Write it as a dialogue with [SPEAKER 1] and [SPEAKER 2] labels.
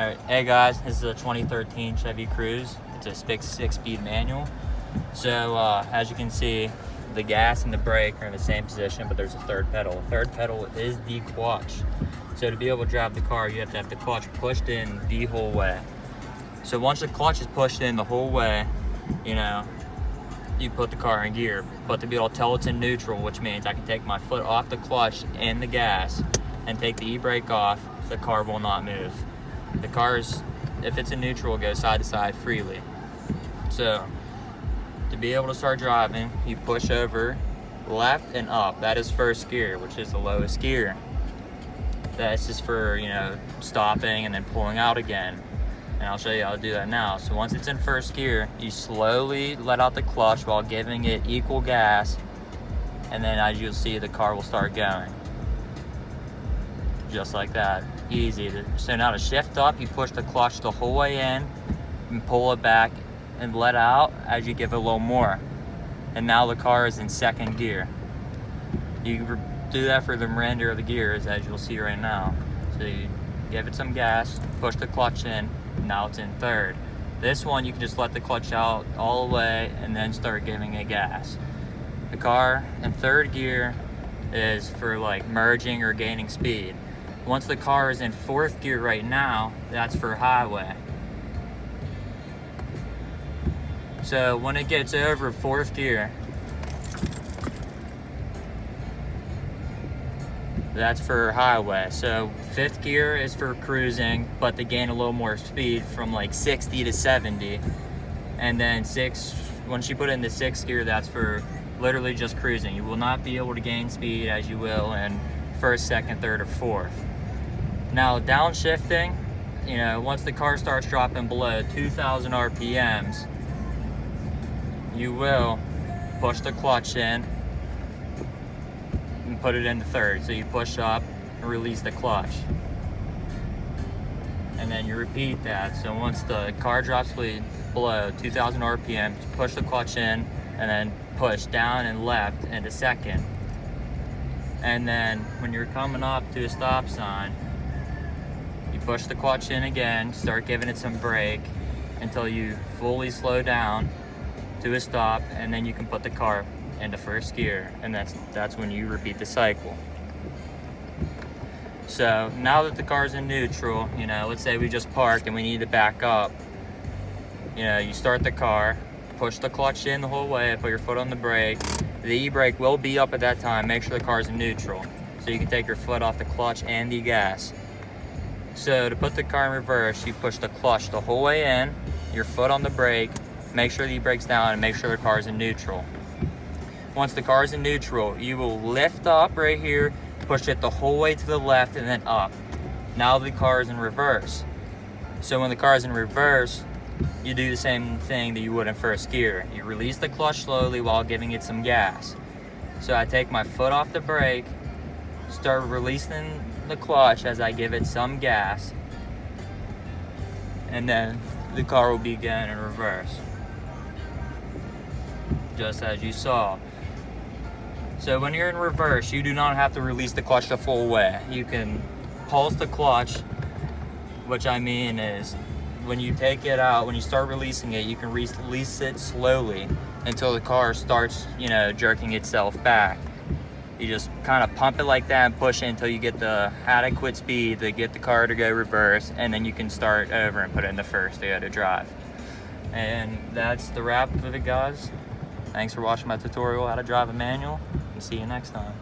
[SPEAKER 1] Alright, hey guys, this is a 2013 Chevy Cruze. It's a 6-speed manual. So as you can see, the gas and the brake are in the same position, but there's a third pedal. The third pedal is the clutch. So to be able to drive the car, you have to have the clutch pushed in the whole way. So once the clutch is pushed in the whole way, you put the car in gear. But to be able to tell it's in neutral, which means I can take my foot off the clutch and the gas and take the e-brake off, the car will not move. The cars, if it's in neutral, goes side to side freely. So to be able to start driving, you push over left and up. That is first gear, which is the lowest gear. That's just for, stopping and then pulling out again. And I'll show you how to do that now. So once it's in first gear, you slowly let out the clutch while giving it equal gas. And then as you'll see, the car will start going. Just like that, easy. So now to shift up, you push the clutch the whole way in and pull it back and let out as you give it a little more. And now the car is in second gear. You do that for the remainder of the gears, as you'll see right now. So you give it some gas, push the clutch in, now it's in third. This one, you can just let the clutch out all the way and then start giving it gas. The car in third gear is for like merging or gaining speed. Once the car is in fourth gear right now, that's for highway. So when it gets over fourth gear, that's for highway. So fifth gear is for cruising, but to gain a little more speed from like 60 to 70. And then once you put it in the sixth gear, that's for literally just cruising. You will not be able to gain speed as you will in first, second, third, or fourth. Now downshifting, once the car starts dropping below 2,000 RPMs, you will push the clutch in and put it into third. So you push up and release the clutch. And then you repeat that. So once the car drops below 2,000 RPMs, push the clutch in and then push down and left into second. And then when you're coming up to a stop sign, you push the clutch in again, start giving it some brake until you fully slow down to a stop, and then you can put the car into first gear, and that's when you repeat the cycle. So now that the car's in neutral, let's say we just parked and we need to back up. You start the car, push the clutch in the whole way, put your foot on the brake. The e-brake will be up at that time. Make sure the car's in neutral, so you can take your foot off the clutch and the gas. So to put the car in reverse, you push the clutch the whole way in, your foot on the brake, make sure the e-brake's down, and make sure the car's in neutral. Once the car's in neutral, you will lift up right here, push it the whole way to the left and then up. Now the car is in reverse. So when the car is in reverse, you do the same thing that you would in first gear. You release the clutch slowly while giving it some gas. So I take my foot off the brake, start releasing the clutch as I give it some gas, and then the car will begin in reverse, just as you saw. So when you're in reverse, you do not have to release the clutch the full way. You can pulse the clutch, which I mean is when you take it out, when you start releasing it, you can release it slowly until the car starts, jerking itself back. You just kind of pump it like that and push it until you get the adequate speed to get the car to go reverse, and then you can start over and put it into first to go to drive. And that's the wrap of it, guys. Thanks for watching my tutorial how to drive a manual, and see you next time.